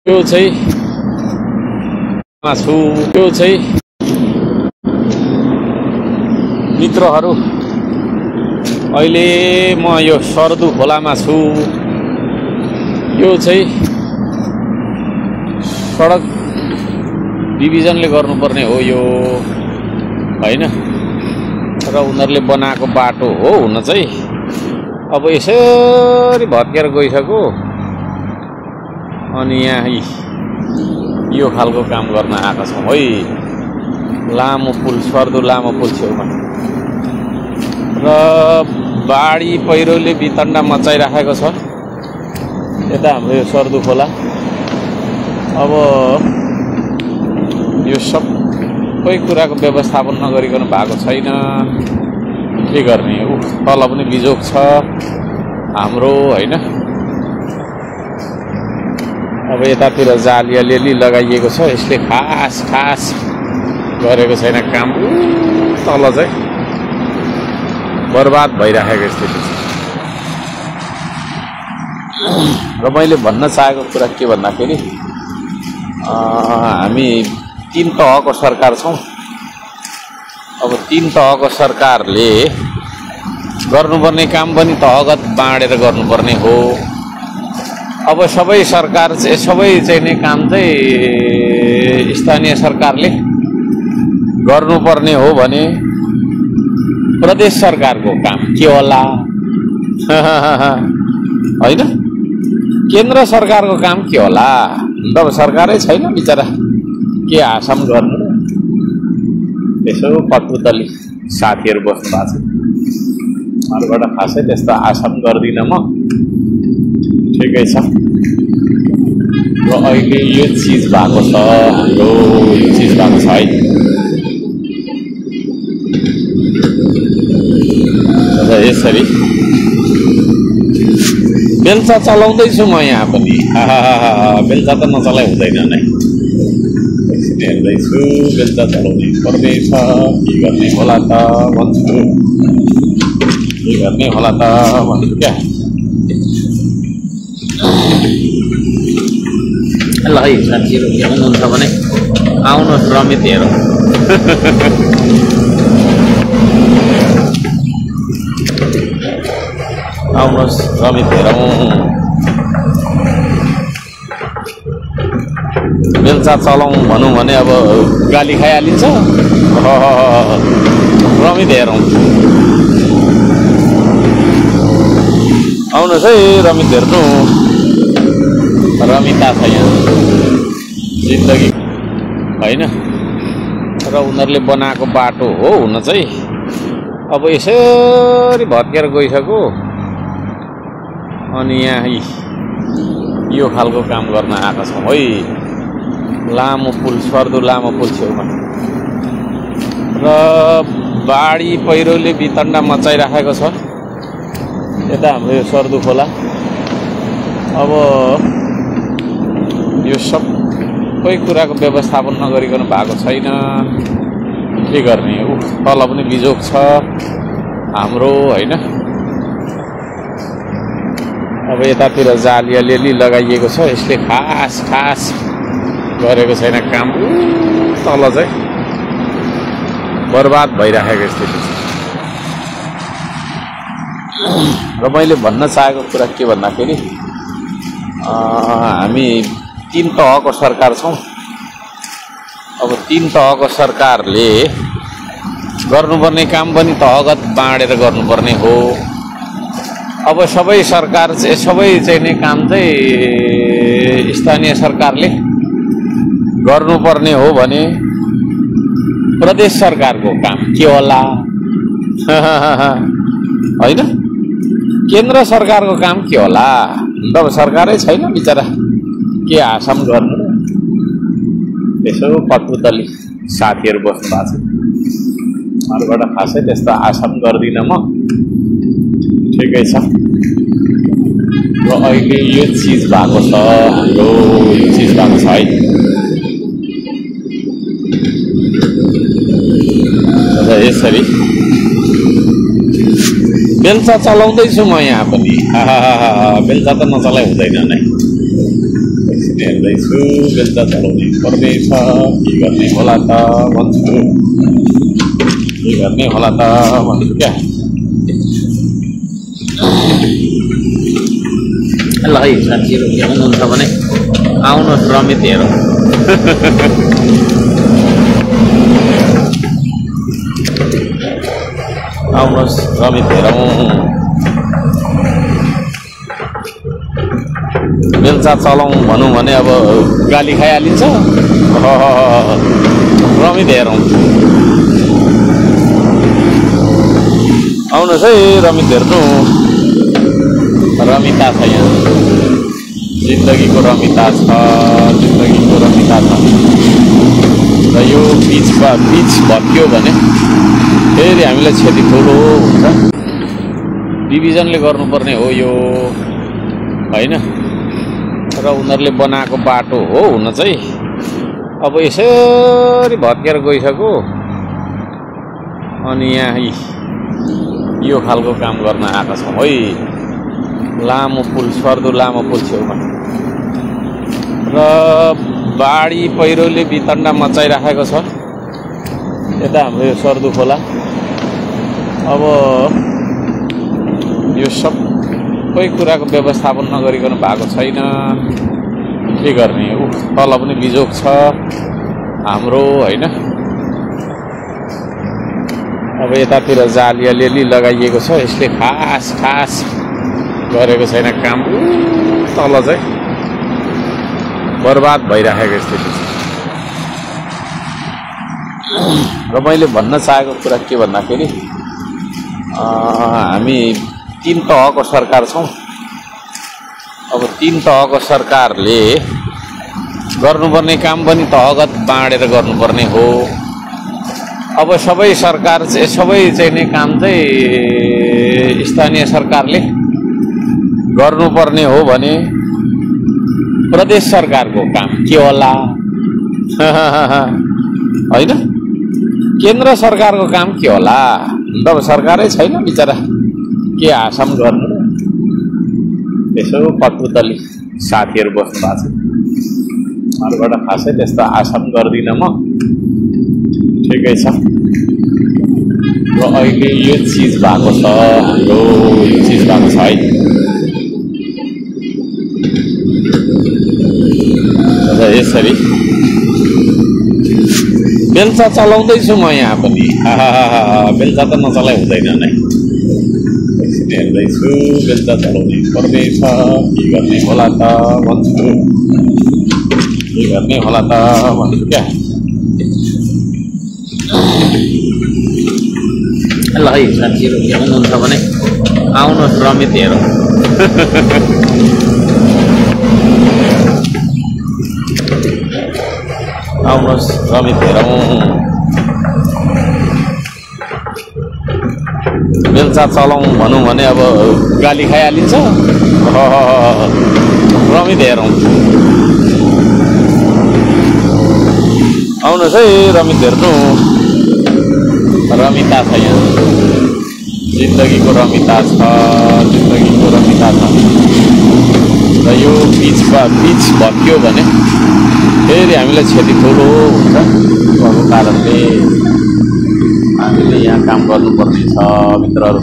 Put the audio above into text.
यो चाहिँ मित्रहरू अहिले म यो सरदु खोलामा छु। यो चाहिँ सडक डिभिजनले गर्नुपर्ने हो यो हैन, र उनीहरूले बनाएको बाटो हो हुन चाहिँ। अब यसरी भत्केर गइसक्यो अनि यहाँ यो खालको काम गर्न आएका छौँ है। लामो पुल, सर्दु लामो पुल छेउमा र बाढी पहिरोले वितण्डा मचाइराखेको छ यता हाम्रो यो सर्दु खोला। अब यो सबै कुराको व्यवस्थापन नगरिकन भएको छैन, के गर्ने। तल पनि बिजोग छ हाम्रो हैन। अब यतातिर जाली अलिअलि लगाइएको छ, यसले खास गरेको छैन काम। तल चाहिँ बर्बाद भइराखेको स्थिति छ। र मैले भन्न चाहेको कुरा के भन्दाखेरि हामी 3 तहको सरकार छौँ। अब 3 तहको सरकारले गर्नुपर्ने काम पनि तहगत बाँडेर गर्नुपर्ने हो। अब सबै सरकार चाहिँ सबै चाहिने काम चाहिँ स्थानीय सरकारले गर्नुपर्ने हो भने प्रदेश सरकारको काम के होला हैन? केन्द्र सरकारको काम के होला? अब सरकारै छैन बिचरा, के आशम गर्नु। यसो पटपुतली साथीहरू बस्नु भएको छ, अरूबाट खासै त्यस्तो आशम गर्दिनँ म। ठिकै छ। र अहिले यो चिज भएको छ, हाम्रो यो चिज भएको छ है। र यसरी बेलचा चलाउँदैछु म यहाँ पनि। बेलचा त नचलाइ हुँदैन नै, हेर्दैछु बेलचा चलाउने पर्नेछ। के गर्ने होला त भन्छु, के गर्ने होला त भन्छु क्या। ल है साथीहरू, आउनुहुन्छ भने आउनुहोस्, रमित हेरौँ। आउनुहोस् रमित हेरौँ। बेलचा चलाउँ भनौँ भने अब गाली खाइहालिन्छ। रमित हेरौँ, आउनुहोस् है रमित हेर्नु। रमिता छ यहाँ जिन्दगी हैन, र उनीहरूले बनाएको बाटो हो हुन चाहिँ। अब यसरी भत्केर गइसक्यो अनि यहाँ यो खालको काम गर्न आएका छौँ है। लामो पुल, सर्दु लामो पुल छेउमा र बाढी पहिरोले वितण्डा मचाइराखेको छ यता हाम्रो यो सर्दु खोला। अब यो सबै कुराको व्यवस्थापन नगरिकन भएको छैन, के गर्ने। तल पनि बिजोग छ हाम्रो हैन। अब यतातिर जाली अलिअलि लगाइएको छ, यसले खास गरेको छैन काम। तल चाहिँ बर्बाद भइराखेको स्थिति छ। र मैले भन्न चाहेको कुरा के भन्दाखेरि हामी 3 तहको सरकार छौँ। अब 3 तहको सरकारले गर्नुपर्ने काम पनि तहगत बाँडेर गर्नुपर्ने हो। अब सबै सरकार चाहिँ सबै चाहिने काम चाहिँ स्थानीय सरकारले गर्नुपर्ने हो भने प्रदेश सरकारको काम के होला हैन? केन्द्र सरकारको काम के होला? अब सरकारै छैन बिचरा, के आशम गर्नु। यसो पटपुतली साथीहरू बस्नु भएको छ, अरूबाट खासै त्यस्तो आशम गर्दिनँ म। ठिकै छ। र अहिले यो चिज भएको छ, हाम्रो यो चिज भएको छ है। र यसरी बेलचा चलाउँदैछु म यहाँ पनि। बेलचा त नचलाइ हुँदैन नै, हेर्दैछु बेलुका चलाउनै पर्नेछ के गर्ने होला त भन्छु के गर्ने होला त भन्छु क्या ल है साथीहरू आउनुहुन्छ भने आउनुहोस् रमित हेरौँ आउनुहोस् रमित हेरौँ बेलचा चलाउँ भनौँ भने अब गाली खाइहालिन्छ रमित हेरौँ आउनुहोस् है रमित हेर्नु रमिता छ यहाँ जिन्दगीको रमिता छ जिन्दगीको रमिता छ र यो बिच भत्कियो भने फेरि हामीलाई क्षति ठुलो हुन्छ डिभिजनले गर्नुपर्ने हो यो होइन र उनीहरूले बनाएको बाटो हो हुन चाहिँ अब यसरी भत्केर गइसक्यो अनि यहाँ यो खालको काम गर्न आएको छौँ है लामो पुल सर्दो लामो पुल छेउमा र बाढी पहिरोले वितण्डा मचाइराखेको छ यता हाम्रो यो सर्दु खोला अब यो सबै कुराको व्यवस्थापन नगरिकन भएको छैन के गर्ने तल पनि बिजोग छ हाम्रो होइन अब यतातिर जाली अलिअलि लगाइएको छ यसले खास गरेको छैन काम तल चाहिँ बर्बाद भइराखेको स्थिति छ र मैले भन्न चाहेको कुरा के भन्दाखेरि हामी 3 तहको सरकार छौँ अब 3 तहको सरकारले गर्नुपर्ने काम पनि तहगत बाँडेर गर्नुपर्ने हो अब सबै सरकार चाहिँ सबै चाहिने काम चाहिँ स्थानीय सरकारले गर्नुपर्ने हो भने प्रदेश सरकारको काम के होला होइन केन्द्र सरकारको काम के होला तब सरकारै छैन बिचरा के आशाम गर्नु यसो पटपुतली साथीहरू बस्नु भएको छ अरूबाट खासै त्यस्तो आशाम गर्दिनँ म ठिकै छ र अहिले यो चिज भएको छ हाम्रो यो चिज भएको छ है र यसरी बेलचा चलाउँदैछु म यहाँ पनि बेलचा त नचलाइ हुँदैन नै हेर्दैछु बेलचा चलाउनै पर्नेछ के गर्ने होला त भन्छु के गर्ने होला त भन्छु क्या ल है साथीहरू आउनुहुन्छ भने आउनुहोस् रमित हेरौँ आउनुहोस् रमित हेरौँ बेलचा चलाउँ भनौँ भने अब गाली खाइहालिन्छ रमित हेरौँ आउनुहोस् है रमित हेर्नु रमिता छ यहाँ जिन्दगीको रमिता छ जिन्दगीको रमिता छ र यो बिच भत्कियो भने फेरि हामीलाई क्षति ठुलो हुन्छ भएको कारणले हामीले यहाँ काम गर्नुपर्ने छ मित्रहरू